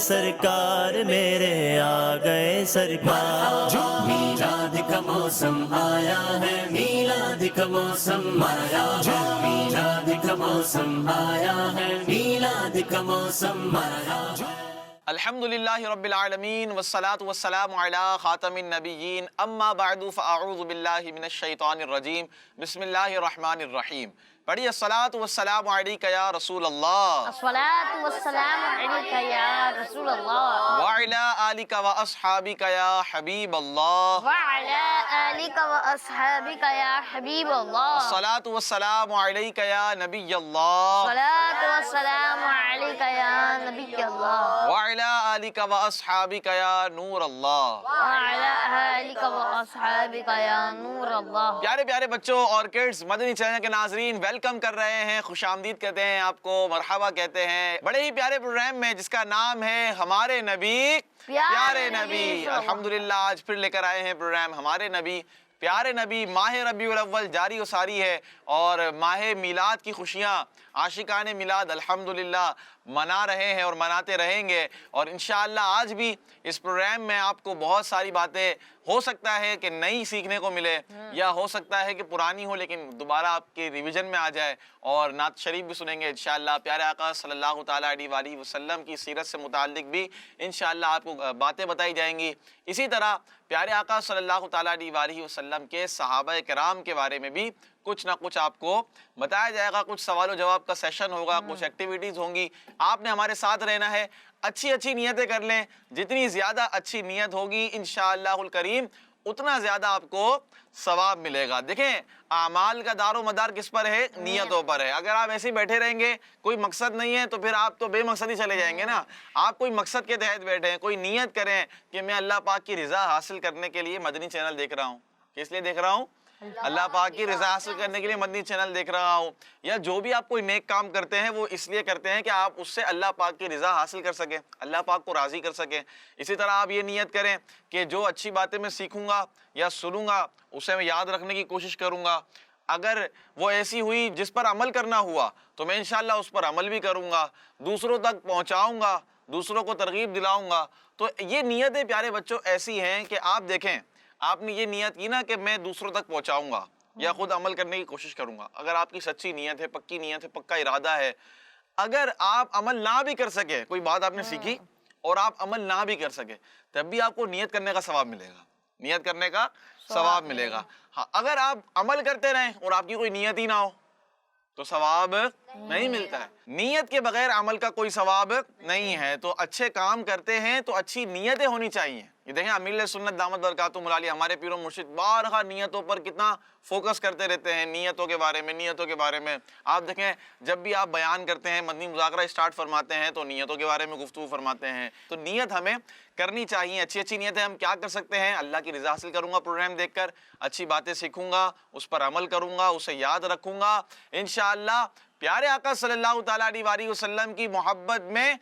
سرکار میرے آ گئے سرکار. میلاد کا موسم آیا ہے, میلاد کا موسم آیا ہے, میلاد کا موسم آیا ہے, میلاد کا موسم آیا ہے. الحمدللہ رب العالمین والصلاة والسلام علی خاتم النبیین, اما بعد فاعوذ باللہ من الشیطان الرجیم, بسم اللہ الرحمن الرحیم. پڑھیے الصلاۃ والسلام علیک یا رسول اللہ, الصلاۃ والسلام علیک یا رسول اللہ, وعلی آلک واصحابک یا حبیب اللہ, وعلی آلک واصحابک یا حبیب اللہ, الصلاۃ والسلام علیک یا نبی اللہ, الصلاۃ والسلام علیک یا نبی اللہ, وعلی آلک واصحابک یا نور اللہ. وعلی آلک واصحابک یا نور اللہ. پیارے پیارے بچوں اور کڈز, مدنی چینل کے ناظرین ویلکم کر رہے ہیں, خوش آمدید کہتے ہیں آپ کو, مرحبا کہتے ہیں بڑے ہی پیارے پروگرام میں جس کا نام ہے ہمارے نبی پیارے نبی. الحمدللہ آج پھر لے کر آئے ہیں پروگرام ہمارے نبی پیارے نبی. ماہ ربیع الاول جاری و ساری ہے اور ماہ میلاد کی خوشیاں عاشقان میلاد الحمدللہ منا رہے ہیں اور مناتے رہیں گے. اور انشاءاللہ آج بھی اس پروگرام میں آپ کو بہت ساری باتیں ہو سکتا ہے کہ نئی سیکھنے کو ملے, یا ہو سکتا ہے کہ پرانی ہو لیکن دوبارہ آپ کے ریویژن میں آ جائے, اور نعت شریف بھی سنیں گے انشاءاللہ. پیارے آقا صلی اللہ تعالیٰ علیہ وآلہ وسلم کی سیرت سے متعلق بھی انشاءاللہ آپ کو باتیں بتائی جائیں گی. اسی طرح پیارے آقا صلی اللہ تعالیٰ علیہ وآلہ وسلم کے صحابہ کرام کے بارے میں بھی کچھ نہ کچھ آپ کو بتایا جائے گا. کچھ سوال و جواب کا سیشن ہوگا, کچھ ایکٹیویٹیز ہوں گی. آپ نے ہمارے ساتھ رہنا ہے, اچھی اچھی نیتیں کر لیں. جتنی زیادہ اچھی نیت ہوگی انشاءاللہ الکریم اتنا زیادہ آپ کو ثواب ملے گا. دیکھیں اعمال کا دار و مدار کس پر ہے؟ نیتوں پر ہے. اگر آپ ایسے ہی بیٹھے رہیں گے, کوئی مقصد نہیں ہے, تو پھر آپ تو بے مقصد ہی چلے جائیں گے نا. آپ کوئی مقصد کے تحت بیٹھے ہیں, کوئی نیت کریں کہ میں اللہ پاک کی رضا حاصل کرنے کے لیے مدنی چینل دیکھ رہا ہوں. کس لیے دیکھ رہا ہوں؟ اللہ پاک کی رضا حاصل کرنے کے لیے مدنی چینل دیکھ رہا ہوں. یا جو بھی آپ کوئی نیک کام کرتے ہیں وہ اس لیے کرتے ہیں کہ آپ اس سے اللہ پاک کی رضا حاصل کر سکیں, اللہ پاک کو راضی کر سکیں. اسی طرح آپ یہ نیت کریں کہ جو اچھی باتیں میں سیکھوں گا یا سنوں گا اسے میں یاد رکھنے کی کوشش کروں گا. اگر وہ ایسی ہوئی جس پر عمل کرنا ہوا تو میں انشاءاللہ اس پر عمل بھی کروں گا, دوسروں تک پہنچاؤں گا, دوسروں کو ترغیب دلاؤں گا. تو یہ نیتیں پیارے بچوں ایسی ہیں کہ آپ دیکھیں, آپ نے یہ نیت کی نا کہ میں دوسروں تک پہنچاؤں گا یا خود عمل کرنے کی کوشش کروں گا. اگر آپ کی سچی نیت ہے, پکی نیت ہے, پکا ارادہ ہے, اگر آپ عمل نہ بھی کر سکے, کوئی بات آپ نے سیکھی اور آپ عمل نہ بھی کر سکے, تب بھی آپ کو نیت کرنے کا ثواب ملے گا, نیت کرنے کا ثواب ملے گا. ہاں اگر آپ عمل کرتے رہیں اور آپ کی کوئی نیت ہی نہ ہو تو ثواب نہیں ملتا ہے. نیت کے بغیر عمل کا کوئی ثواب نہیں ہے. تو اچھے کام کرتے ہیں تو اچھی نیتیں ہونی چاہیے. یہ دیکھیں امیر سنت دامت برکاتہم العالیہ ہمارے پیر و مرشد بارہا نیتوں پر کتنا فوکس کرتے رہتے ہیں, نیتوں کے بارے میں, نیتوں کے بارے میں. آپ دیکھیں جب بھی آپ بیان کرتے ہیں, مدنی مذاکرہ اسٹارٹ فرماتے ہیں تو نیتوں کے بارے میں گفتگو فرماتے ہیں. تو نیت ہمیں کرنی چاہیے. اچھی اچھی نیتیں ہم کیا کر سکتے ہیں؟ اللہ کی رضا حاصل کروں گا پروگرام دیکھ کر, اچھی باتیں سیکھوں گا, اس پر عمل کروں گا, اسے یاد رکھوں گا, انشاءاللہ پیارے آقا صلی اللہ تعالیٰ علیہ وآلہ وسلم کی محبت میں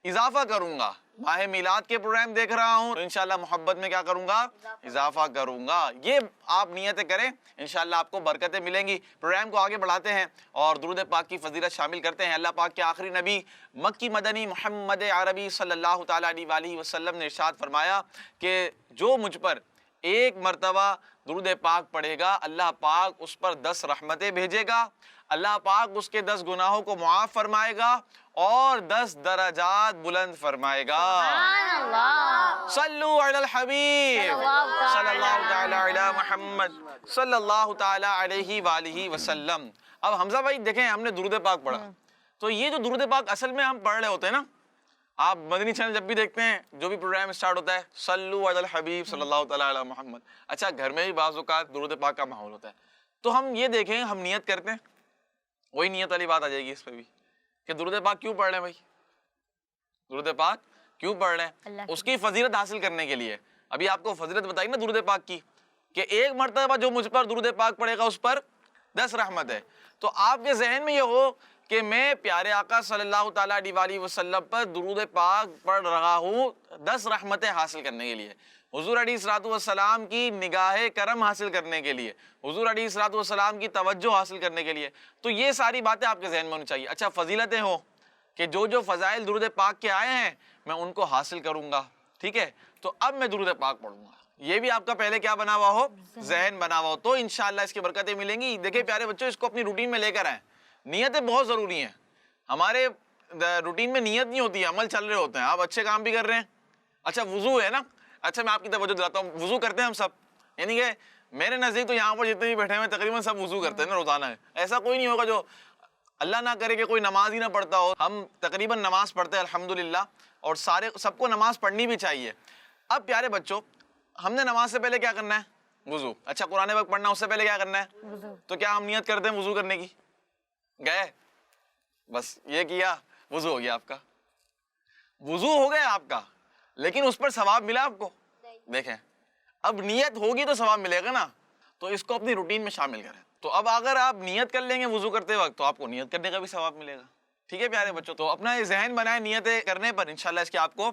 اضافہ کروں گا. ماہ میلاد کے پروگرام دیکھ رہا ہوں تو انشاءاللہ محبت میں کیا کروں گا؟ اضافہ کروں گا. یہ آپ نیتیں کریں, انشاءاللہ آپ کو برکتیں ملیں گی. پروگرام کو آگے بڑھاتے ہیں اور درود پاک کی فضیلت شامل کرتے ہیں. اللہ پاک کے آخری نبی مکی مدنی محمد عربی صلی اللہ تعالیٰ علیہ وآلہ وسلم نے ارشاد فرمایا کہ جو مجھ پر ایک مرتبہ درود پاک پڑھے گا, اللہ پاک اس پر 10 رحمتیں بھیجے گا, اللہ پاک اس کے 10 گناہوں کو معاف فرمائے گا اور 10 درجات بلند فرمائے گا. سبحان اللہ. صلو علی الحبیب صلی اللہ تعالی علی محمد صلی اللہ تعالی علیہ وآلہ وسلم. اب حمزہ بھائی دیکھیں ہم نے درود پاک پڑھا, تو یہ جو درود پاک اصل میں ہم پڑھ رہے ہوتے ہیں نا, آپ مدنی چینل جب بھی دیکھتے ہیں جو بھی پروگرام اسٹارٹ ہوتا ہے صلو علی الحبیب صلی اللہ تعالی علی محمد. اچھا گھر میں بھی بعض اوقات درود پاک کا ماحول ہوتا ہے, تو ہم یہ دیکھیں ہم نیت کرتے ہیں, وہی نیت والی بات آ جائے گی اس پہ بھی کہ درود پاک کیوں پڑھ رہے ہیں بھائی, درود پاک کیوں پڑھ رہے ہیں؟ اس کی فضیلت حاصل کرنے کے لیے. ابھی آپ کو فضیلت بتائی نا درود پاک کی کہ ایک مرتبہ جو مجھ پر درود پاک پڑھے گا اس پر 10 رحمت ہے. تو آپ کے ذہن میں یہ ہو کہ میں پیارے آقا صلی اللہ تعالیٰ علیہ وآلہ وسلم پر درود پاک پڑھ رہا ہوں 10 رحمتیں حاصل کرنے کے لیے, حضور علیہ الصلوۃ والسلام کی نگاہ کرم حاصل کرنے کے لیے, حضور علیہ الصلوۃ والسلام کی توجہ حاصل کرنے کے لیے. تو یہ ساری باتیں آپ کے ذہن میں ہونی چاہیے. اچھا فضیلتیں ہوں, کہ جو فضائل درود پاک کے آئے ہیں میں ان کو حاصل کروں گا، ٹھیک ہے؟ تو اب میں درود پاک پڑھوں گا، یہ بھی آپ کا پہلے کیا بنا ہوا ہو، ذہن بنا ہوا ہو، تو انشاءاللہ اس کی برکتیں ملیں گی۔ دیکھیں پیارے بچوں، اس کو اپنی روٹین میں لے کر آئیں، نیتیں بہت ضروری ہیں۔ ہمارے روٹین میں نیت نہیں ہوتی ہے، عمل چل رہے ہوتے ہیں، آپ اچھے کام بھی کر رہے ہیں، اچھا وضو ہے نا، اچھا میں آپ کی توجہ دلاتا ہوں، وضو کرتے ہیں ہم سب، یعنی کہ میرے نزدیک تو یہاں پر جتنے بھی بیٹھے ہوئے تقریباً سب وضو کرتے ہیں نا روزانہ، ایسا کوئی نہیں ہوگا جو اللہ نہ کرے کہ کوئی نماز ہی نہ پڑھتا ہو۔ ہم تقریباً نماز پڑھتے ہیں الحمدللہ، اور سب کو نماز پڑھنی بھی چاہیے۔ اب پیارے بچوں، ہم نے نماز سے پہلے کیا کرنا ہے؟ وضو۔ اچھا قرآن پاک پڑھنا، اس سے پہلے کیا کرنا ہے؟ تو کیا ہم نیت کرتے ہیں وضو کرنے کی؟ گئے بس یہ کیا، وضو ہو گیا آپ کا، وضو ہو گیا آپ کا، لیکن اس پر ثواب ملا آپ کو؟ دیکھیں اب نیت ہوگی تو ثواب ملے گا نا، تو اس کو اپنی روٹین میں شامل کریں۔ تو اب اگر آپ نیت کر لیں گے وضو کرتے وقت تو آپ کو نیت کرنے کا بھی ثواب ملے گا، ٹھیک ہے پیارے بچوں؟ تو اپنا یہ ذہن بنائیں نیتیں کرنے پر، انشاءاللہ اس کی آپ کو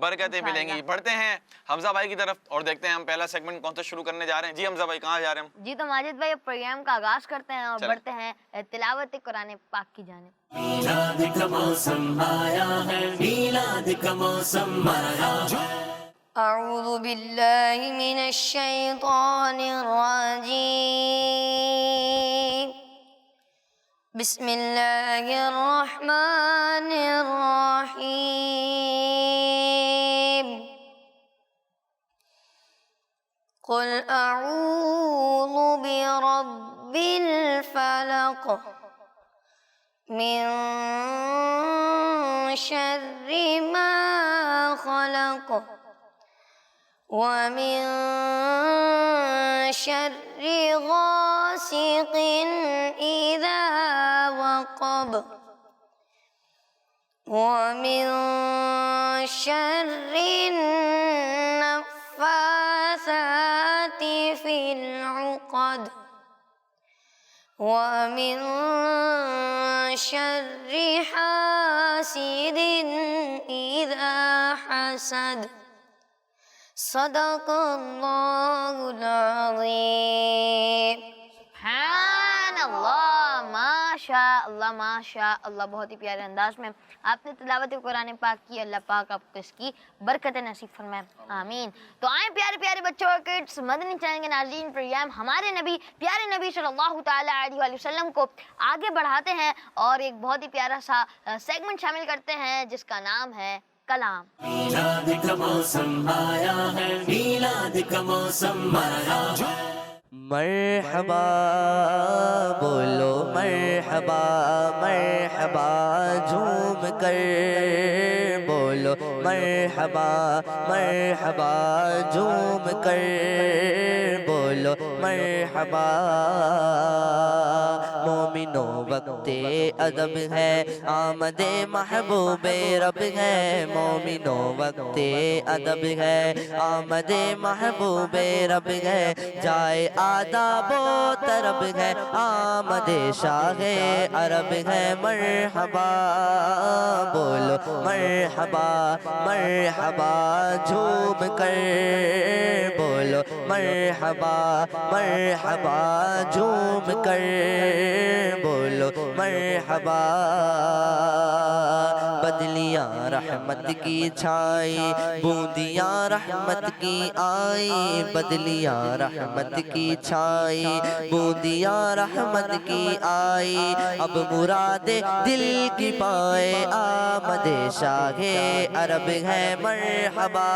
برکتیں ملیں گی۔ بڑھتے ہیں حمزہ بھائی کی طرف اور دیکھتے ہیں ہم پہلا سیگمنٹ کون سا شروع کرنے جا رہے ہیں۔ جی حمزہ بھائی کہاں جا رہے ہیں ہم؟ جی تو ماجد بھائی پروگرام کا آغاز کرتے ہیں اور بڑھتے ہیں تلاوت قرآن پاک کی جانب۔ میلاد کا موسم آیا ہے، میلاد کا موسم آیا ہے۔ اعوذ باللہ من الشیطان الرجیم، بسم اللہ الرحمن الرحیم، قل اعوذ برب الفلق من شر ما خلق ومن شر غاسق إذا وقب ومن شر النفاثات في العقد ومن شر حاسد إذا حسد۔ صدق اللہ العظیم۔ سبحان اللہ، ماشاء اللہ ماشاء اللہ، بہت ہی پیارے انداز میں آپ نے تلاوت قرآن پاک کی، اللہ پاک آپ کو اس کی برکت نصیب فرمائے، آمین۔ تو آئیں پیارے پیارے بچوں اور کڈس، مدنی چینل کے ناظرین، پروگرام ہمارے نبی پیارے نبی صلی اللہ تعالیٰ علیہ وآلہ وسلم کو آگے بڑھاتے ہیں اور ایک بہت ہی پیارا سا سیگمنٹ شامل کرتے ہیں جس کا نام ہے کلام۔ میلاد کا موسم آیا ہے، میلاد کا موسم آیا ہے۔ مرحبا بولو مرحبا مرحبا، جھوم کر بولو مرحبا مرحبا، جھوم کر بولو مرحبا۔ مومنو وقت ادب ہے، آمد محبوب رب ہے، مومنو وقت ادب ہے، آمد محبوب رب ہے، جائے آداب و طرب ہے، آمد شاہ عرب ہے۔ مرحبا بولو مرحبا مرحبا، جھوم کر بولو مرحبا مرحبا، جھوم کر بولو مرحبا۔ بدلیاں رحمت کی چھائی، بوندیاں رحمت کی آئی، بدلیاں رحمت کی چھائی، بوندیاں رحمت کی آئی، اب مراد دل کی پائے، آمد شاہ عرب ہے۔ مرحبا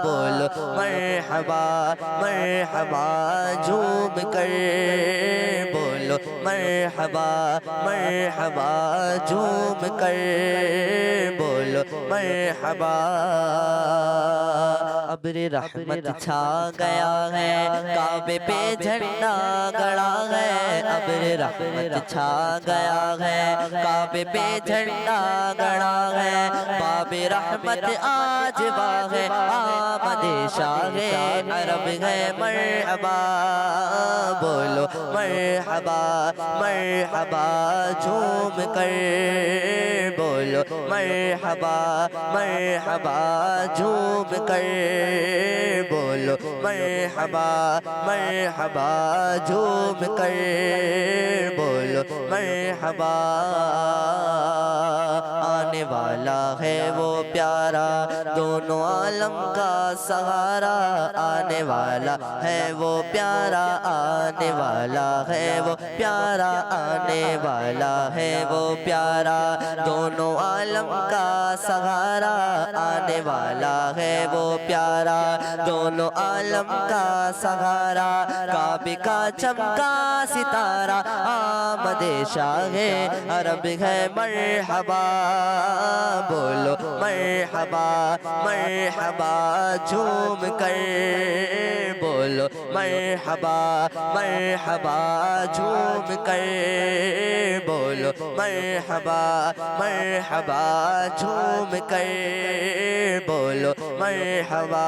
بولو مرحبا مرحبا، جھوم کر بولو مرحبا مرحبا، جھوم کر بولو مرحبا۔ ابر رحمت چھا گیا ہے، کعبے پہ جھنڈا گڑا ہے، ابر رحمت چھا گیا ہے، کعبے پہ جھنڈا گڑا ہے، باب کعب رحمت آج واہ ہے آمد شاہ عرب ہے مرحبا بولو مرحبا مرحبا جھوم کر بولو مرحبا مرحبا جھوم کر بولو مرحبا مرحبا جھوم کر بولو مرحبا آنے والا ہے وہ پیارا دونوں عالم کا سہارا آنے والا ہے وہ پیارا آنے والا ہے وہ پیارا آنے والا ہے وہ پیارا دونوں عالم کا سہارا آنے والا ہے وہ پیارا دونوں عالم کا سہارا کعبے کا چمکا ستارہ آمد شاہ عرب ہے مرحبا بولو مرحبا مرحبا جھوم کر بولو مرحبا مرحبا جھوم کر بولو مرحبا مرحبا جھوم کر بولو مرحبا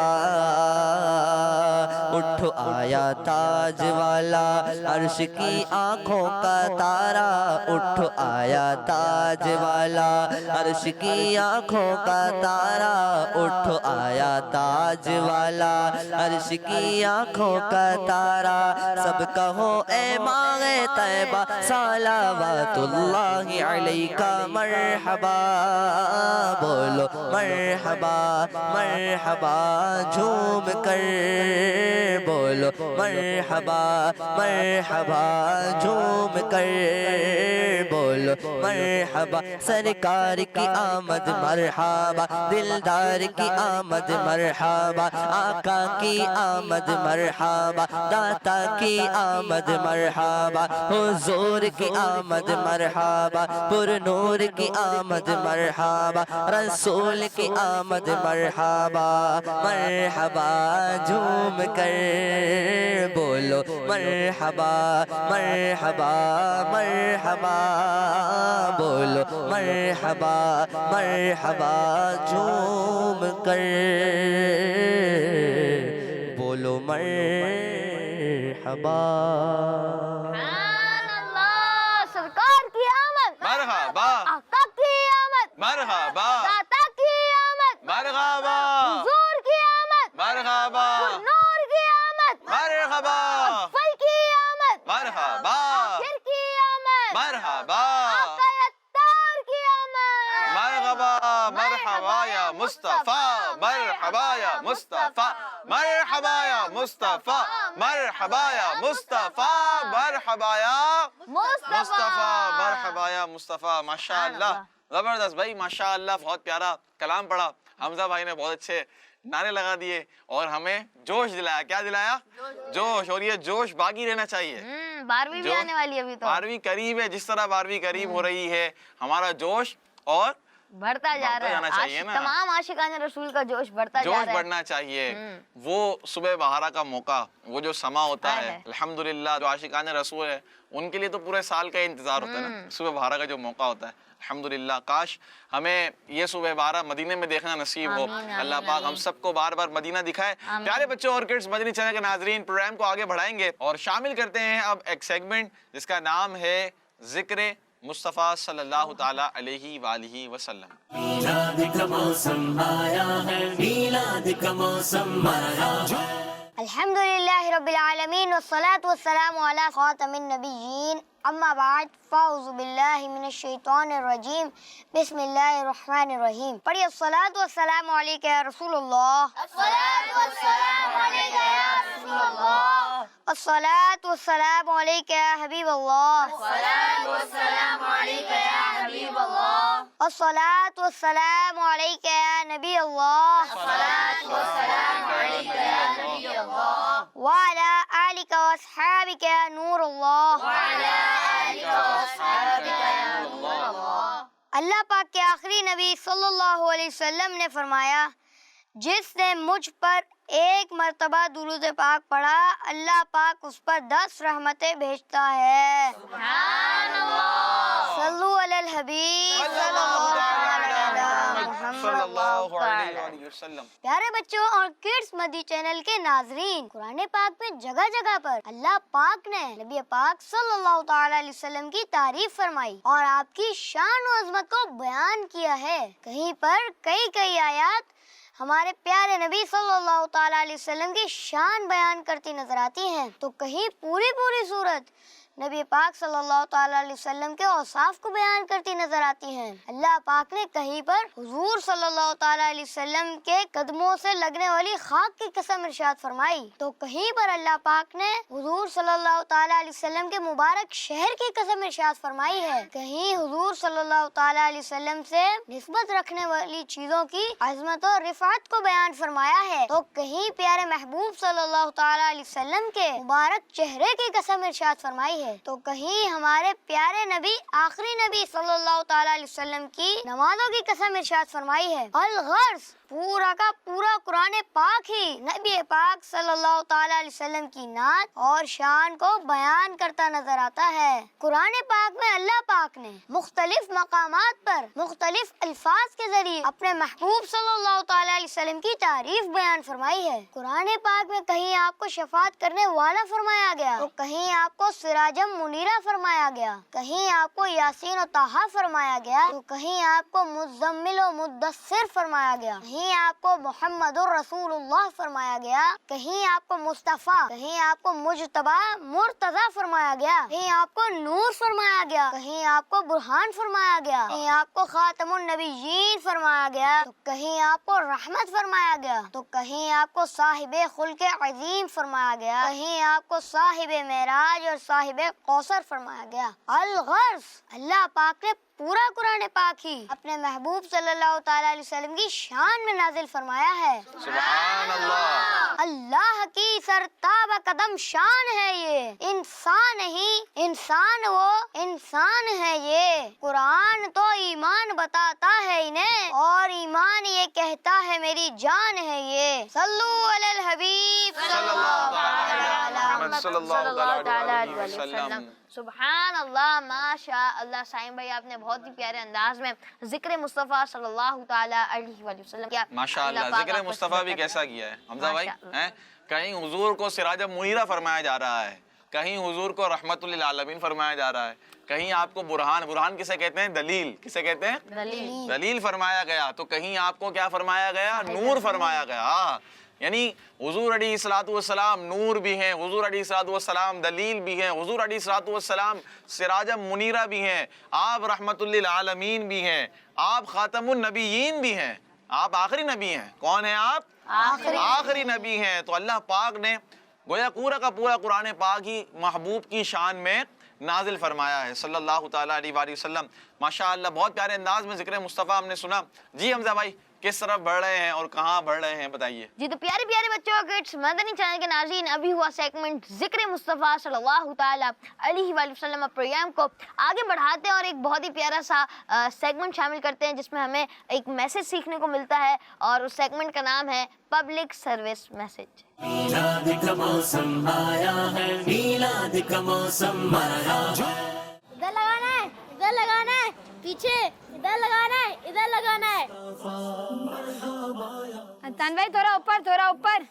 اٹھو آیا تاج والا عرش کی آنکھوں کا تارا اٹھو آیا تاج والا عرش کی آنکھوں کا تارا اٹھو آیا تاج والا عرش کی آنکھوں کا تارا سب کہو اے ماں طیبہ صلوات اللہ علیکہ مرحبا بولو مرحبا مرحبا جھوم کر بولو مرحبا مرحبا جھوم کر بولو مرحبا سرکار کی آمد مرحبا دلدار کی آمد مرحبا آقا کی آمد مرحبا داتا کی آمد مرحبا حضور کی آمد مرحبا پر نور کی آمد مرحبا رسول کی آمد مرحبا مرحبا جھوم کر بولو مرحبا مرحبا مرحبا بولو مرحبا مرحبا جھوم کر بولو مرحبا سبحان اللہ سرکار کی آمد مرحبا آقا کی آمد مرحبا داتا کی آمد مرحبا حضور کی آمد مرحبا نور کی آمد مرحبا فل کی آمد مرحبا آخر کی آمد مرحبا آقا اتار کی آمد مرحبا مرحبا یا مصطفیٰ مرحبا یا مصطفیٰ مرحبا یا مصطفیٰ مرحبا یا مصطفیٰ مرحبا یا مصطفیٰ مرحبا یا مصطفیٰ ماشاءاللہ زبردست بھائی ماشاءاللہ بہت پیارا کلام پڑھا حمزہ بھائی نے بہت اچھے نعرے لگا دیے اور ہمیں جوش دلایا کیا دلایا جوش اور یہ جوش باقی رہنا چاہیے 12ویں بھی آنے والی ابھی تو 12ویں قریب ہے جس طرح 12ویں قریب ہو رہی ہے ہمارا جوش اور بڑھتا جا رہا جانا چاہیے ہے نا تمام عاشقان رسول کا جوش بڑھتا جا جوش رہا ہے بڑھنا چاہیے وہ صبح بہارا کا موقع وہ جو سما ہوتا ہے الحمدللہ جو عاشقان رسول ہے ان کے لیے تو پورے سال کا انتظار ہوتا ہے نا صبح بہارا کا جو موقع ہوتا ہے الحمدللہ کاش ہمیں یہ صبح بہارا مدینے میں دیکھنا نصیب ہو اللہ پاک ہم سب کو بار بار مدینہ دکھائے پیارے بچوں اور کڈز مدنی چینل کے ناظرین پروگرام کو آگے بڑھائیں گے اور شامل کرتے ہیں اب ایک سیگمنٹ جس کا نام ہے ذکر مصطفیٰ صلی اللہ تعالیٰ علیہ وآلہ وسلم میلاد کا موسم آیا ہے میلاد کا موسم آیا ہے الحمدللہ رب العالمین والصلاة والسلام علی خاتم النبیین اما بعد فاعوذ باللہ من الشیطان الرجیم بسم اللہ الرحمن الرحیم پڑھیے الصلاة والسلام علیکہ یا رسول اللہ الصلاۃ والسلام علیکہ یا رسول اللہ الصلاة والسلام علیکہ یا حبیب اللہ الصلاۃ والسلام علیکہ یا حبیب اللہ الصلاة والسلام علیکہ یا نبی اللہ الصلاۃ والسلام علیکہ یا نبی اللہ وعلی آلک واصحابک یا نور اللہ وعلی آلک واصحابک یا نور اللہ اللہ پاک کے آخری نبی صلی اللہ علیہ وسلم نے فرمایا جس نے مجھ پر ایک مرتبہ درود پاک پڑھا اللہ پاک اس پر 10 رحمتیں بھیجتا ہے سبحان اللہ صلو علی الحبیب صلی اللہ علیہ صلی اللہ علیہ وسلم. پیارے بچوں اور کڈس مدی چینل کے ناظرین، قرآن پاک میں جگہ جگہ پر اللہ پاک نے نبی پاک صلی اللہ تعالی علیہ وسلم کی تعریف فرمائی اور آپ کی شان و عظمت کو بیان کیا ہے. کہیں پر کئی آیات ہمارے پیارے نبی صلی اللہ تعالی علیہ وسلم کی شان بیان کرتی نظر آتی ہیں، تو کہیں پوری صورت نبی پاک صلی اللہ تعالی علیہ وسلم کے اوصاف کو بیان کرتی نظر آتی ہیں. اللہ پاک نے کہیں پر حضور صلی اللہ تعالی علیہ وسلم کے قدموں سے لگنے والی خاک کی قسم ارشاد فرمائی، تو کہیں پر اللہ پاک نے حضور صلی اللہ تعالی علیہ وسلم کے مبارک شہر کی قسم ارشاد فرمائی ہے. کہیں حضور صلی اللہ تعالی علیہ وسلم سے نسبت رکھنے والی چیزوں کی عظمت و رفعت کو بیان فرمایا ہے، تو کہیں پیارے محبوب صلی اللہ تعالی علیہ وسلم کے مبارک چہرے کی قسم ارشاد فرمائی ہے، تو کہیں ہمارے پیارے نبی آخری نبی صلی اللہ تعالی علیہ وسلم کی نمازوں کی قسم ارشاد فرمائی ہے. الغرض پورا کا پورا قرآن پاک ہی نبی پاک صلی اللہ تعالی علیہ وسلم کی نعت اور شان کو بیان کرتا نظر آتا ہے. قرآن پاک میں اللہ پاک نے مختلف مقامات پر مختلف الفاظ کے ذریعے اپنے محبوب صلی اللہ تعالی علیہ وسلم کی تعریف بیان فرمائی ہے. قرآن پاک میں کہیں آپ کو شفاعت کرنے والا فرمایا گیا، تو کہیں آپ کو سراجم منیرہ فرمایا گیا، کہیں آپ کو یاسین و طٰہٰ فرمایا گیا، تو کہیں آپ کو مزمل و مدثر فرمایا گیا، کہیں آپ کو محمد الرسول اللہ فرمایا گیا، کہیں آپ کو مصطفیٰ، کہیں آپ کو مجتبیٰ مرتضیٰ فرمایا گیا، کہیں آپ کو نور فرمایا گیا، کہیں آپ کو برہان فرمایا گیا، کہیں آپ کو خاتم النبیین فرمایا گیا، تو کہیں آپ کو رحمت فرمایا گیا، تو کہیں آپ کو صاحب خلق عظیم فرمایا گیا، کہیں آپ کو صاحب معراج اور صاحب کوثر فرمایا گیا. الغرض اللہ پاک نے پورا قرآن پاک ہی اپنے محبوب صلی اللہ تعالی علیہ وسلم کی شان میں نازل فرمایا ہے. سبحان اللہ. اللہ کی سرتاب قدم شان ہے یہ، انسان ہی انسان وہ انسان ہے یہ. قرآن تو ایمان بتاتا ہے انہیں اور ایمان یہ کہتا ہے میری جان ہے یہ. صلو علی الحبیب صلی اللہ علیہ محمد صلی اللہ علیہ وسلم. سبحان اللہ، ماشاء اللہ. سائم بھائی آپ نے بہت ہی پیارے انداز میں ذکر مصطفیٰ صلی اللہ تعالی علیہ وآلہ وسلم کیا. ماشاء اللہ ذکر مصطفیٰ بھی کیسا کیا ہے حمزہ بھائی. کہیں حضور کو سراج منیرہ فرمایا جا رہا ہے، کہیں حضور کو رحمت للعالمین فرمایا جا رہا ہے، کہیں آپ کو برہان کسے کہتے ہیں؟ دلیل. کسے کہتے ہیں؟ دلیل فرمایا گیا. تو کہیں آپ کو کیا فرمایا گیا؟ نور فرمایا گیا. یعنی حضور علیہ الصلوۃ والسلام نور بھی ہیں، حضور علیہ الصلوۃ والسلام دلیل بھی ہیں، حضور علیہ الصلوۃ والسلام سراج منیرہ بھی ہیں، آپ رحمت للعالمین بھی ہیں، آپ خاتم النبیین بھی ہیں، آپ آخری نبی ہیں. کون ہیں آپ؟ آخری نبی ہیں. تو اللہ پاک نے گویا پورا کا پورا قرآن پاک ہی محبوب کی شان میں نازل فرمایا ہے صلی اللہ تعالیٰ علیہ وآلہ وسلم. ماشاءاللہ بہت پیارے انداز میں ذکر مصطفیٰ ہم نے سنا. جی حمزہ بھائی کس طرف بڑھ رہے ہیں اور کہاں بڑھ رہے ہیں بتائیے. جی تو پیارے پیارے بچوں کڈس مدنی چینل کے ناظرین، ابھی ہوا سیگمنٹ ذکر مصطفیٰ صلی اللہ تعالیٰ علیہ وآلہ وسلم پروگرام کو آگے بڑھاتے ہیں اور ایک بہت ہی پیارا سا سیگمنٹ شامل کرتے ہیں جس میں ہمیں ایک میسج سیکھنے کو ملتا ہے اور اس سیگمنٹ کا نام ہے پبلک سروس میسج. میلاد کا موسم آیا ہے، میلاد کا موسم آیا ہے. ادھر لگانا ہے، ادھر لگانا ہے، پیچھے ادھر لگانا ہے، ادھر لگانا ہے. حسن بھائی تھوڑا اوپر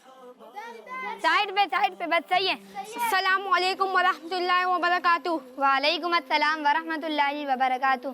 سائڈ پہ بس صحیح ہے. السلام علیکم ورحمۃ اللہ وبرکاتہ. وعلیکم السلام ورحمۃ اللہ وبرکاتہ.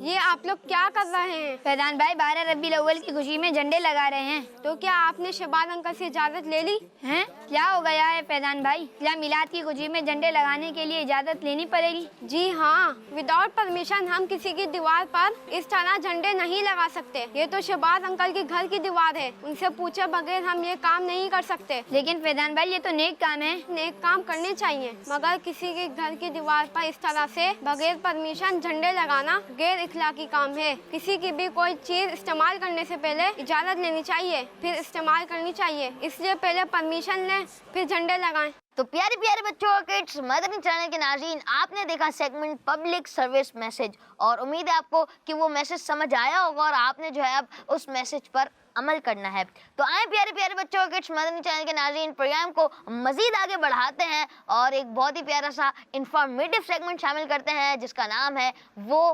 یہ آپ لوگ کیا کر رہے ہیں؟ فیضان بھائی 12 ربیع الاول کی خوشی میں جھنڈے لگا رہے ہیں. تو کیا آپ نے شہباز انکل سے اجازت لے لی ہیں؟ کیا ہو گیا ہے فیضان بھائی؟ کیا میلاد کی خوشی میں جھنڈے لگانے کے لیے اجازت لینی پڑے گی؟ جی ہاں، وداؤٹ پرمیشن ہم کسی کی دیوار پر اس طرح جھنڈے نہیں لگا سکتے. یہ تو شہباز انکل کے گھر کی دیوار ہے، ان سے پوچھے بغیر ہم یہ کام نہیں کر سکتے. لیکن فیضان بھائی یہ تو نیک کام ہے. نیک کام کرنے چاہیے، مگر کسی کے گھر کی دیوار پر اس طرح سے بغیر پرمیشن جھنڈے لگانا غیر اخلاقی کام ہے. کسی کی بھی کوئی چیز استعمال کرنے سے پہلے اجازت لینی چاہیے، پھر استعمال کرنی چاہیے. اس لیے پہلے پرمیشن لیں پھر جھنڈے لگائیں. تو پیارے پیارے بچوں اور کڈس مدنی چینل کے ناظرین، آپ نے دیکھا سیگمنٹ پبلک سروس میسج اور امید ہے آپ کو کہ وہ میسج سمجھ آیا ہوگا اور آپ نے جو ہے اب اس میسج پر عمل کرنا ہے. تو آئیں پیارے پیارے بچوں اور کڈس مدنی چینل کے ناظرین پروگرام کو مزید آگے بڑھاتے ہیں اور ایک بہت ہی پیارا سا انفارمیٹیو سیگمنٹ شامل کرتے ہیں جس کا نام ہے وہ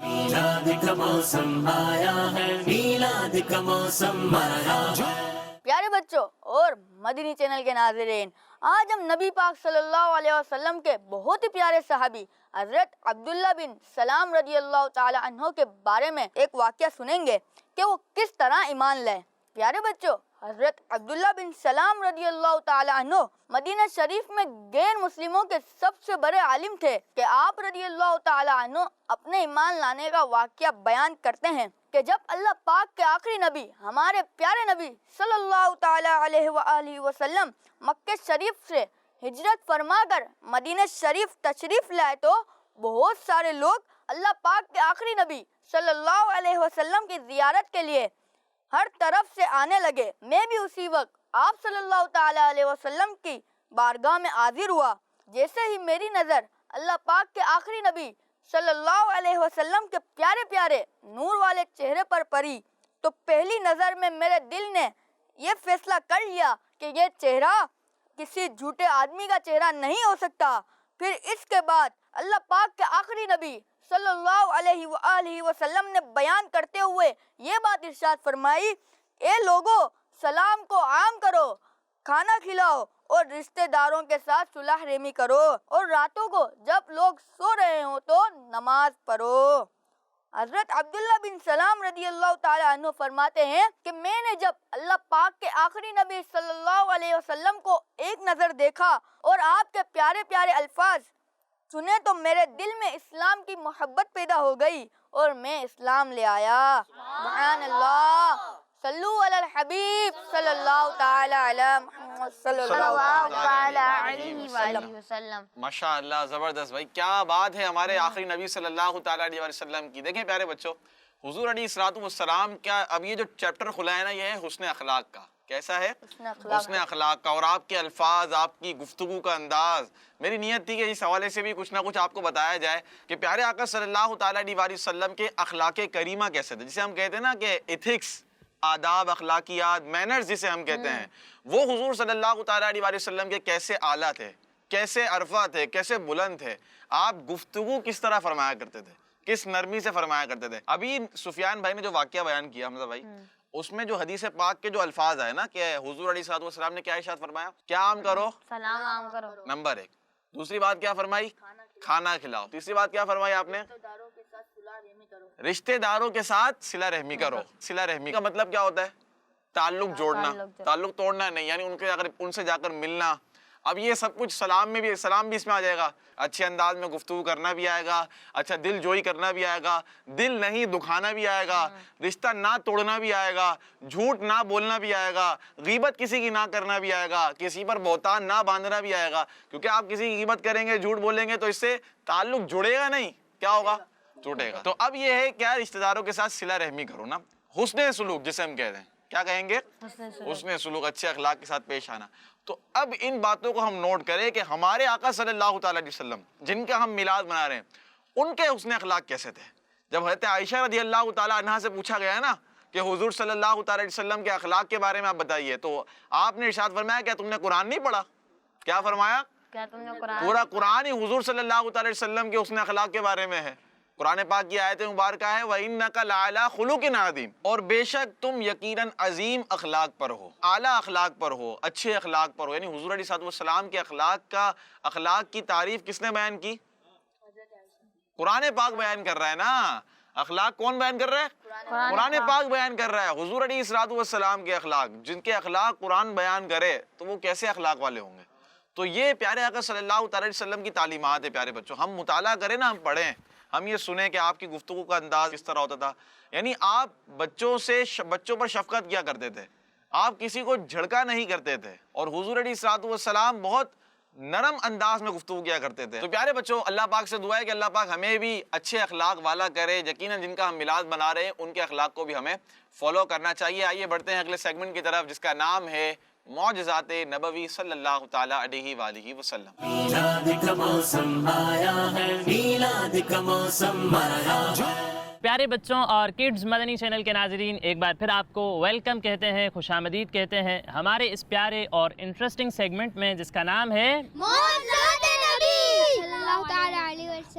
میلاد کا موسم آیا ہے میلاد کا موسم آیا ہے پیارے بچوں اور مدنی چینل کے ناظرین، آج ہم نبی پاک صلی اللہ علیہ وسلم کے بہت ہی پیارے صحابی حضرت عبداللہ بن سلام رضی اللہ تعالی عنہ کے بارے میں ایک واقعہ سنیں گے کہ وہ کس طرح ایمان لائے۔ پیارے بچوں، حضرت عبداللہ بن سلام رضی اللہ تعالی عنہ مدینہ شریف میں غیر مسلموں کے سب سے بڑے عالم تھے کہ آپ رضی اللہ تعالی عنہ اپنے ایمان لانے کا واقعہ بیان کرتے ہیں کہ جب اللہ پاک کے آخری نبی ہمارے پیارے نبی صلی اللہ تعالی علیہ وآلہ وسلم مکہ شریف سے ہجرت فرما کر مدینہ شریف تشریف لائے تو بہت سارے لوگ اللہ پاک کے آخری نبی صلی اللہ علیہ وسلم کی زیارت کے لیے ہر طرف سے آنے لگے۔ میں بھی اسی وقت آپ صلی اللہ تعالی علیہ وسلم کی بارگاہ میں حاضر ہوا۔ جیسے ہی میری نظر اللہ پاک کے آخری نبی صلی اللہ علیہ وسلم کے پیارے پیارے نور والے چہرے پر پڑی تو پہلی نظر میں میرے دل نے یہ فیصلہ کر لیا کہ یہ چہرہ کسی جھوٹے آدمی کا چہرہ نہیں ہو سکتا۔ پھر اس کے بعد اللہ پاک کے آخری نبی صلی اللہ علیہ وآلہ وسلم نے بیان کرتے ہوئے یہ بات ارشاد فرمائی، اے لوگو سلام کو عام کرو، کھانا کھلاؤ اور رشتہ داروں کے ساتھ صلح رحمی کرو، اور راتوں کو جب لوگ سو رہے ہوں تو نماز پڑھو۔ حضرت عبداللہ بن سلام رضی اللہ تعالی عنہ فرماتے ہیں کہ میں نے جب اللہ پاک کے آخری نبی صلی اللہ علیہ وسلم کو ایک نظر دیکھا اور آپ کے پیارے پیارے الفاظ سنے تو میرے دل میں اسلام کی محبت پیدا ہو گئی اور میں اسلام لے آیا۔ سبحان اللہ، صلو علی الحبیب صلی اللہ تعالی علی محمد صلی اللہ تعالی علیہ وسلم۔ وسلم۔ ماشاءاللہ، زبردست بھائی، کیا بات ہے ہمارے آخری نبی صلی اللہ تعالیٰ علیہ وسلم کی۔ دیکھیں پیارے بچوں، حضور علیہ الصلوۃ والسلام کا اب یہ جو چیپٹر کھلا ہے نا، یہ ہے حسن اخلاق کا۔ کیسا ہے؟ حسن اخلاق کا، اور آپ کے الفاظ، آپ کی گفتگو کا انداز۔ میری نیت تھی کہ اس حوالے سے بھی کچھ نہ کچھ آپ کو بتایا جائے کہ پیارے آقا صلی اللہ تعالیٰ علیہ وسلم کے اخلاق کریمہ کیسے تھے، جسے ہم کہتے ہیں نا کہ ایتھکس، آداب، اخلاقیات، مینرز جسے ہم کہتے ہیں، وہ حضور صلی اللہ تعالیٰ علیہ وسلم کے کیسے اعلیٰ تھے، کیسے عرفہ تھے، کیسے بلند تھے۔ آپ گفتگو کس طرح فرمایا کرتے تھے، کس نرمی سے فرمایا کرتے تھے۔ ابھی سفیان بھائی نے جو واقعہ بیان کیا حمزہ بھائی، اس میں جو حدیث پاک کے جو الفاظ آئے نا کہ حضور علیہ الصلوۃ والسلام نے کیا ارشاد فرمایا، کیا عام کرو، سلام عام کرو۔ نمبر 1۔ دوسری بات کیا فرمائی، کھانا کھلاؤ۔ تیسری بات کیا فرمائی آپ نے، رشتہ داروں کے ساتھ صلہ رحمی کرو۔ صلہ رحمی کا مطلب کیا ہوتا ہے، تعلق جوڑنا، تعلق توڑنا نہیں، یعنی ان سے جا کر ملنا۔ اب یہ سب کچھ سلام میں بھی، سلام بھی اس میں آ جائے گا، اچھے انداز میں گفتگو کرنا بھی آئے گا، اچھا دل جوئی کرنا بھی آئے گا، دل نہیں دکھانا بھی آئے گا، رشتہ نہ توڑنا بھی آئے گا، جھوٹ نہ بولنا بھی آئے گا، غیبت کسی کی نہ کرنا بھی آئے گا، کسی پر بہتان نہ باندھنا بھی آئے گا، کیونکہ آپ کسی کی غیبت کریں گے، جھوٹ بولیں گے تو اس سے تعلق جڑے گا نہیں، کیا ہوگا، ٹوٹے گا۔ تو اب یہ ہے کیا، رشتہ داروں کے ساتھ صلہ رحمی کرو نا، حسن سلوک جسے ہم کہتے ہیں، کیا کہیں گے، حسن سلوک، اچھے اخلاق کے ساتھ پیش آنا۔ تو اب ان باتوں کو ہم نوٹ کریں کہ ہمارے آقا صلی اللہ تعالیٰ علیہ وسلم جن کا ہم میلاد منا رہے ہیں، ان کے حسن اخلاق کیسے تھے۔ جب حضرت عائشہ رضی اللہ تعالیٰ عنہا سے پوچھا گیا ہے نا کہ حضور صلی اللہ تعالیٰ علیہ وسلم کے اخلاق کے بارے میں آپ بتائیے، تو آپ نے ارشاد فرمایا کیا تم نے قرآن نہیں پڑھا، کیا فرمایا، کیا تم نے قرآن، پورا قرآن ہی حضور صلی اللہ تعالیٰ علیہ وسلم کے حسن اخلاق کے بارے میں ہے۔ قرآن پاک کی آیت مبارکہ ہے وَإِنَّكَ لَعَلَىٰ خُلُقٍ عَظِيمٍ، اور بے شک تم یقیناً عظیم اخلاق پر ہو، اعلیٰ اخلاق پر ہو، اچھے اخلاق پر ہو۔ یعنی حضور علیہ السلام کے اخلاق کی تعریف کس نے بیان کی، قرآن پاک بیان کر رہا ہے نا۔ اخلاق کون بیان کر رہا ہے، قرآن پاک بیان کر رہا ہے۔ حضور علیہ السلام کے اخلاق، جن کے اخلاق قرآن بیان کرے تو وہ کیسے اخلاق والے ہوں گے۔ تو یہ پیارے آقا صلی اللہ تعالیٰ علیہ وسلم کی تعلیمات ہے۔ پیارے بچوں، ہم مطالعہ کریں نا، ہم پڑھیں، ہم یہ سنیں کہ آپ کی گفتگو کا انداز کس طرح ہوتا تھا۔ یعنی آپ بچوں پر شفقت کیا کرتے تھے، آپ کسی کو جھڑکا نہیں کرتے تھے، اور حضور علیہ السلام بہت نرم انداز میں گفتگو کیا کرتے تھے۔ تو پیارے بچوں، اللہ پاک سے دعا ہے کہ اللہ پاک ہمیں بھی اچھے اخلاق والا کرے۔ یقیناً جن کا ہم میلاد بنا رہے ہیں ان کے اخلاق کو بھی ہمیں فالو کرنا چاہیے۔ آئیے بڑھتے ہیں اگلے سیگمنٹ کی طرف، جس کا نام ہے معجزات نبوی صلی اللہ تعالیٰ علیہ وآلہ وسلم۔ میلاد کا موسم آیا ہے، میلاد کا موسم آیا ہے۔ پیارے بچوں اور کڈز مدنی چینل کے ناظرین، ایک بار پھر آپ کو ویلکم کہتے ہیں، خوش آمدید کہتے ہیں ہمارے اس پیارے اور انٹرسٹنگ سیگمنٹ میں، جس کا نام ہے معجزات نبی صلی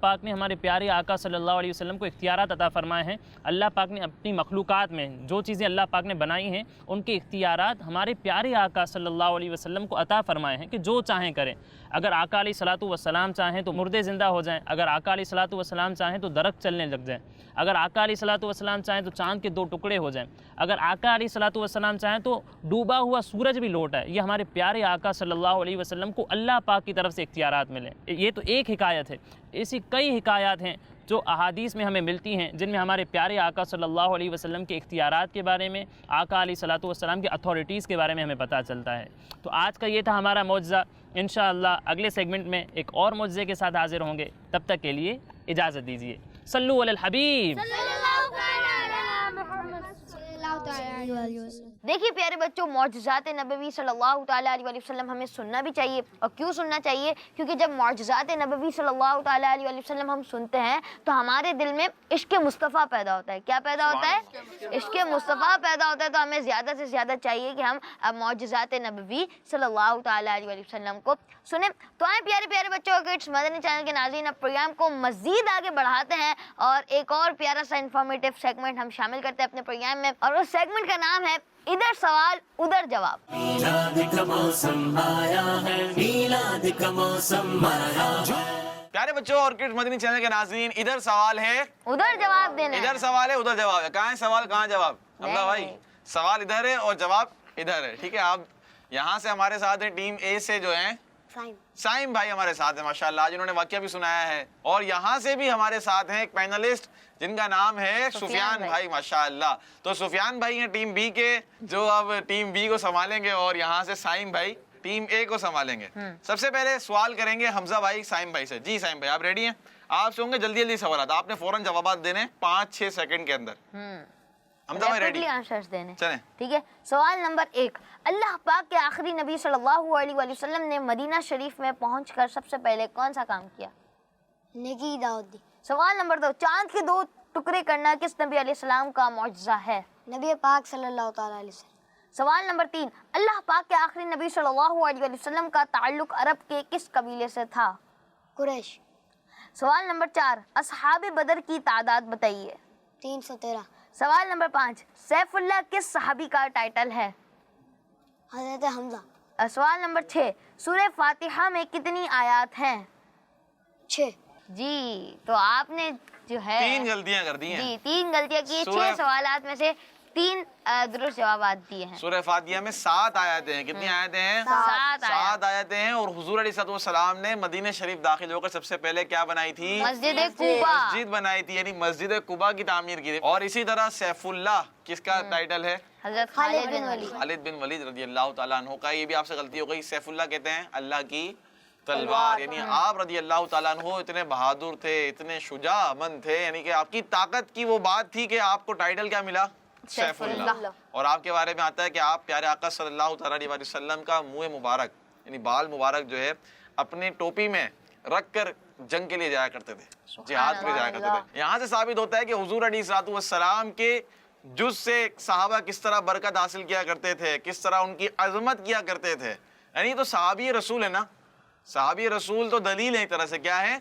پاک نے ہمارے پیارے آقا صلی اللہ علیہ وسلم کو اختیارات عطا فرمائے ہیں. اللہ پاک نے اپنی مخلوقات میں جو چیزیں اللہ پاک نے بنائی ہیں ان کے اختیارات ہمارے پیارے آقا صلی اللہ علیہ وسلم کو عطا فرمائے ہیں کہ جو چاہیں کریں. اگر آقا علیہ الصلوۃ والسلام چاہیں تو مردے زندہ ہو جائیں, اگر آقا علیہ الصلوۃ والسلام چاہیں تو درخت چلنے لگ جائیں, اگر آقا علیہ الصلوۃ والسلام چاہیں تو چاند کے 2 ٹکڑے ہو جائیں, اگر آقا علیہ الصلوۃ والسلام چاہیں تو ڈوبا ہوا سورج بھی لوٹ ہے. یہ ہمارے پیارے آقا صلی اللہ علیہ وسلم کو اللہ پاک کی طرف سے اختیارات ملے. یہ تو ایک حکایت ہے, ایسی کئی حکایات ہیں جو احادیث میں ہمیں ملتی ہیں جن میں ہمارے پیارے آقا صلی اللہ علیہ وسلم کے اختیارات کے بارے میں, آقا علیہ الصلوۃ والسلام کے اتھارٹیز کے بارے میں ہمیں پتہ چلتا ہے. تو آج کا یہ تھا ہمارا معجزہ. انشاءاللہ اگلے سیگمنٹ میں ایک اور معجزے کے ساتھ حاضر ہوں گے. تب تک کے لیے اجازت دیجیے. صلو علی الحبیب. دیکھیے پیارے بچوں, معجزات نبوی صلی اللہ تعالیٰ علیہ وسلم ہمیں سننا بھی چاہیے. اور کیوں سننا چاہیے؟ کیونکہ جب معجزات نبوی صلی اللہ تعالیٰ علیہ وسلم ہم سنتے ہیں تو ہمارے دل میں عشق مصطفیٰ پیدا ہوتا ہے. کیا پیدا ہوتا ہے؟ عشق مصطفیٰ پیدا ہوتا ہے. تو ہمیں زیادہ سے زیادہ چاہیے کہ ہم معجزات نبوی صلی اللہ تعالیٰ علیہ وسلم کو سنیں. تو آئیں پیارے پیارے بچوں, کڈس مدنی چینل کے ناظرین, اب پروگرام کو مزید آگے بڑھاتے ہیں اور ایک اور پیارا سا انفارمیٹیو سیگمنٹ ہم شامل کرتے ہیں اپنے پروگرام میں, اور اس سیگمنٹ کا نام ہے ادھر سوال ادھر جواب. میلاد کا موسم آیا ہے, میلاد کا موسم آیا ہے. پیارے بچوں اور کڈس مدنی چینل کے ناظرین, ادھر سوال ہے ادھر جواب دینا. ادھر سوال ہے ادھر جواب ہے. کہاں ہے سوال کہاں جواب؟ حمزہ بھائی, سوال ادھر ہے اور جواب ادھر ہے. ٹھیک ہے, آپ یہاں سے ہمارے ساتھ ہیں ٹیم اے سے جو ہیں سائم بھائی ہمارے ساتھ ہیں ماشاءاللہ, جنہوں نے واقعہ بھی سنایا ہے. اور یہاں سے بھی ہمارے ساتھ ہیں ایک پینلسٹ جن کا نام ہے سفیان بھائی ماشاءاللہ. تو سفیان بھائی ہیں ٹیم بی کے, جو اب ٹیم بی کو سنبھالیں گے, اور یہاں سے سائم بھائی ٹیم اے کو سنبھالیں گے. سب سے پہلے سوال کریں گے حمزہ بھائی سائم بھائی سے. جی سائم بھائی, آپ ریڈی ہیں؟ آپ سے ہوں گے جلدی جلدی سوالات, آپ نے فوراً جوابات دینے 5-6 سیکنڈ کے اندر. حمزہ بھائی ریڈی؟ آنسرز دینے. چلیں. ٹھیک ہے. سوال نمبر 1, اللہ پاک کے آخری نبی صلی اللہ علیہ وآلہ وسلم نے مدینہ شریف میں پہنچ کر سب سے پہلے کون سا کام کیا؟ نیکی دعوت دی. سوال نمبر 2, چاند کے 2 ٹکڑے کرنا کس نبی علیہ السلام کا معجزہ ہے؟ نبی پاک صلی اللہ تعالیٰ علیہ وسلم. سوال نمبر 3, اللہ پاک کے آخری نبی صلی اللہ علیہ وآلہ وسلم کا تعلق عرب کے کس قبیلے سے تھا؟ قریش. سوال نمبر 4, اصحاب بدر کی تعداد بتائیے. 313. سوال نمبر 5, سیف اللہ کس صحابی کا ٹائٹل ہے؟ حضرت حمزہ. سوال نمبر 6, سورہ فاتحہ میں کتنی آیات ہیں؟ 6. جی, تو آپ نے جو ہے 3 غلطیاں کر دی ہیں. جی 3 غلطیاں کی. 6 سوالات میں سے 3 درست جوابات دیے ہیں. سورہ فاتحہ میں 7 آیتیں ہیں. کتنی آیتیں ہیں؟ 7 آیتیں ہیں. اور حضور علیہ الصلوۃ والسلام نے مدینہ شریف داخل ہو کر سب سے پہلے کیا بنائی تھی؟ مسجد قباء. مسجد بنائی تھی, یعنی مسجد قباء کی تعمیر کی تھی. اور اسی طرح سیف اللہ کس کا ٹائٹل ہے؟ حضرت خالد بن ولید. خالد بن ولید رضی اللہ تعالیٰ عنہ کا. یہ بھی آپ سے غلطی ہو گئی. سیف اللہ کہتے ہیں اللہ کی تلوار, یعنی آپ رضی اللہ تعالیٰ عنہ اتنے بہادر تھے, اتنے شجاع مند تھے, یعنی کہ آپ کی طاقت کی وہ بات تھی کہ آپ کو ٹائٹل کیا ملا؟ سیف اللہ. اور آپ کے بارے میں آتا ہے کہ آپ پیارے آقا صلی اللہ تعالیٰ علیہ وسلم کا منہ مبارک یعنی بال مبارک جو ہے اپنے ٹوپی میں رکھ کر جنگ کے لیے جایا کرتے تھے, جہاد میں جایا کرتے تھے. یہاں سے ثابت ہوتا ہے کہ حضور علیہ الصلوۃ والسلام کے جز سے صحابہ کس طرح برکت حاصل کیا کرتے تھے, کس طرح ان کی عظمت کیا کرتے تھے. یعنی تو صحابی رسول ہے نا, صحابی رسول تو دلیل ہے, ایک طرح سے کیا ہے؟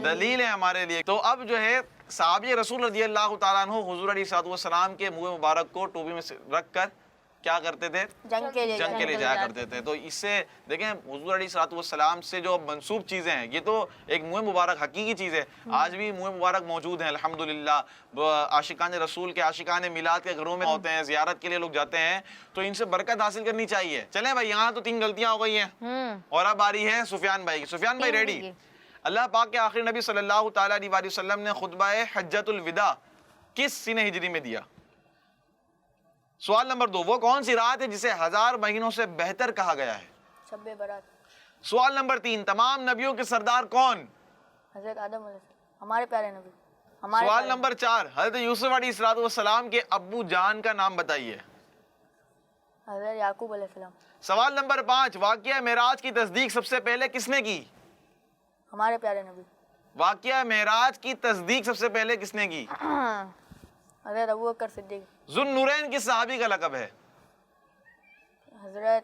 دلیل ہے ہمارے لیے. تو اب جو ہے صحابی رسول رضی اللہ تعالیٰ عنہ حضور علیہ الصلوۃ والسلام کے منہ مبارک کو ٹوپی میں رکھ کر کیا کرتے تھے؟ جنگ کے لیے جایا کرتے تھے. تو اس سے دیکھیں حضور علیہ الصلوۃ والسلام سے جو منسوب چیزیں ہیں, یہ تو ایک منہ مبارک حقیقی چیز ہے. آج بھی منہ مبارک موجود ہیں الحمدللہ. عاشقان رسول کے, عاشقان میلاد کے گھروں میں ہوتے ہیں, زیارت کے لیے لوگ جاتے ہیں, تو ان سے برکت حاصل کرنی چاہیے. چلیں بھائی, یہاں تو 3 غلطیاں ہو گئی ہیں, اور اب آ رہی ہے سفیان بھائی کی. سفیان بھائی ریڈی؟ اللہ پاک کے آخری نبی صلی اللہ تعالیٰ علیہ وسلم نے خطبہ حجۃ الوداع کس سنہ ہجری میں دیا؟ سوال نمبر 2, وہ کون سی رات ہے جسے 1000 مہینوں سے بہتر کہا گیا ہے؟ شب برات. سوال نمبر 3, تمام نبیوں کے سردار کون؟ حضرت آدم علیہ السلام, ہمارے پیارے نبی. سوال نمبر 4, حضرت یوسف علیہ السلام کے ابو جان کا نام بتائیے. حضرت یعقوب علیہ السلام. سوال نمبر 5, واقعہ معراج کی تصدیق سب سے پہلے کس نے کی؟ ہمارے پیارے نبی. واقعہ معراج کی تصدیق سب سے پہلے کس نے کی؟ حضرت ابو بکر صدیق. ذو النورین کس صحابی کا لقب ہے؟ حضرت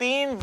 3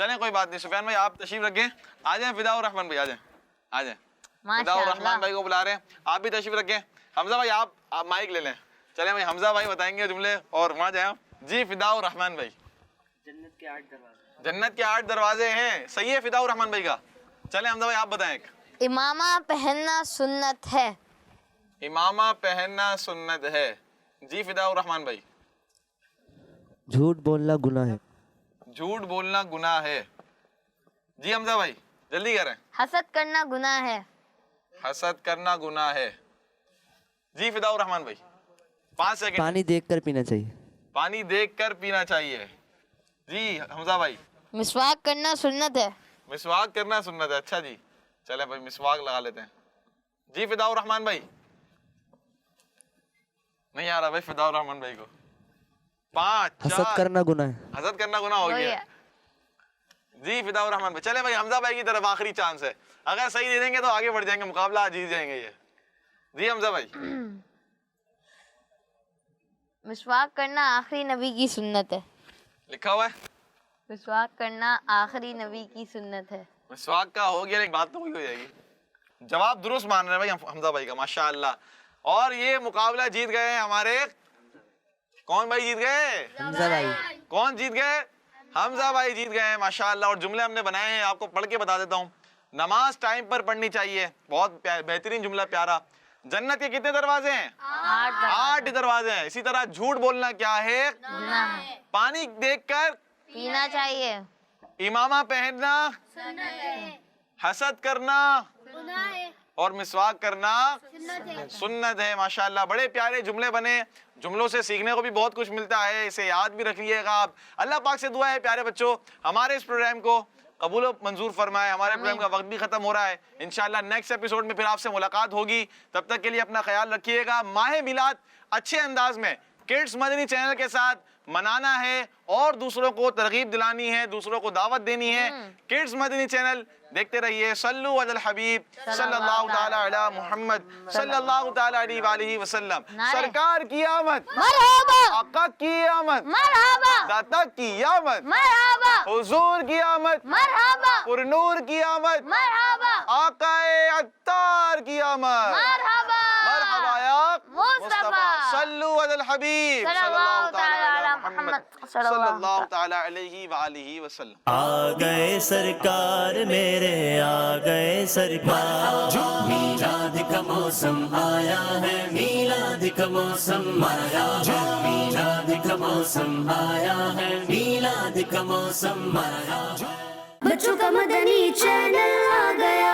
چلیں کوئی بات نہیں. سفیان بھائی آپ تشریف رکھیں. آ جائیں فدا الرحمان بھائی, آ جائیں, آ جائیں. فدا الرحمان بھائی کو بلا رہے ہیں, آپ بھی تشریف رکھیں. حمزہ بھائی آپ مائک لے لیں. چلیں بھائی حمزہ بھائی بتائیں گے جملے اور وہاں جائیں آپ. جی فدا الرحمان بھائی. جنت کے 8 دروازے ہیں, صحیح ہے فدا الرحمان بھائی کا. چلیں حمزہ بھائی آپ بتائیں. امامہ پہننا سنت ہے. امامہ پہننا سنت ہے. جی فدا الرحمان بھائی. جھوٹ بولنا گناہ ہے. جھوٹ بولنا گناہ ہے. جی حمزہ بھائی جلدی کریں. حسد کرنا گناہ ہے. حسد کرنا گناہ ہے. جی فدا الرحمان بھائی 5 سیکنڈ. پانی دیکھ کر پینا چاہیے. پانی دیکھ کر پینا چاہیے. جی حمزہ بھائی. مسواک کرنا سنت ہے. مسواک کرنا سنت ہے. اچھا جی چلے بھائی مسواک لگا لیتے ہیں. جی فدا الرحمان بھائی. نہیں آ رہا بھائی فدا الرحمان بھائی کو. 5 حسد کرنا گناہ ہے. حسد کرنا گناہ ہو گیا. جی فدا الرحمان بھائی. چلے بھائی حمزہ بھائی کی طرف آخری چانس ہے, اگر صحیح دے دیں گے تو آگے بڑھ جائیں گے, مقابلہ جیت جائیں گے یہ. جی حمزہ بھائی. مسواک کرنا آخری نبی کی سنت ہے. لکھا ہوا ہے مسواک کرنا آخری نبی کی سنت ہے. مسواک کا ہو گیا, لیکن بات تو وہی ہو جائے گی. جواب درست مان رہے ہیں بھائی حمزہ بھائی کا, ماشاءاللہ. اور یہ مقابلہ جیت گئے ہیں ہمارے, کون بھائی جیت گئے؟ حمزہ بھائی. کون جیت گئے؟ حمزہ بھائی جیت گئے ہیں ماشاءاللہ. اور جملے ہم نے بنائے ہیں, آپ کو پڑھ کے بتا دیتا ہوں. نماز ٹائم پر پڑھنی چاہیے, بہت بہترین جملہ, پیارا. جنت کے کتنے دروازے ہیں؟ 8 دروازے ہیں. اسی طرح جھوٹ بولنا کیا ہے؟ گناہ ہے. پانی دیکھ کر پینا چاہیے. امامہ پہننا حسد کرنا اور مسواک کرنا سنت ہے. ماشاءاللہ بڑے پیارے جملے بنے. جملوں سے سیکھنے کو بھی بہت کچھ ملتا ہے, اسے یاد بھی رکھ لیے گا آپ. اللہ پاک سے دعا ہے پیارے بچوں ہمارے اس پروگرام کو قبول و منظور فرمائے. ہمارے پروگرام کا وقت بھی ختم ہو رہا ہے. انشاءاللہ نیکسٹ ایپیسوڈ میں پھر آپ سے ملاقات ہوگی. تب تک کے لیے اپنا خیال رکھیے گا. ماہ میلاد اچھے انداز میں کڈس مدنی چینل کے ساتھ منانا ہے اور دوسروں کو ترغیب دلانی ہے, دوسروں کو دعوت دینی ہے. کڈس مدنی چینل دیکھتے رہیے. صلو علی الحبیب صلی اللہ تعالی علی محمد صلی اللہ تعالی علیہ وآلہ وسلم. سرکار کی آمد, مرحبا, آقا کی آمد, مرحبا, داتا کی آمد, مرحبا, حضور کی آمد, مرحبا, پر نور کی آمد, مرحبا, آقا عطار کی آمد. مرحبا, مرحبا یا مصطفیٰ. صلو علی الحبیب صلی اللہ تعالی علی محمد صلی اللہ تعالی علیہ وآلہ وسلم. آ گئے سرکار میرے, آ گئے سرکار. میلاد کا موسم آیا ہے, میلاد کا موسم آیا ہے, میلاد کا موسم آیا ہے, میلاد کا موسم آیا ہے. بچوں کا مدنی چینل آ گیا.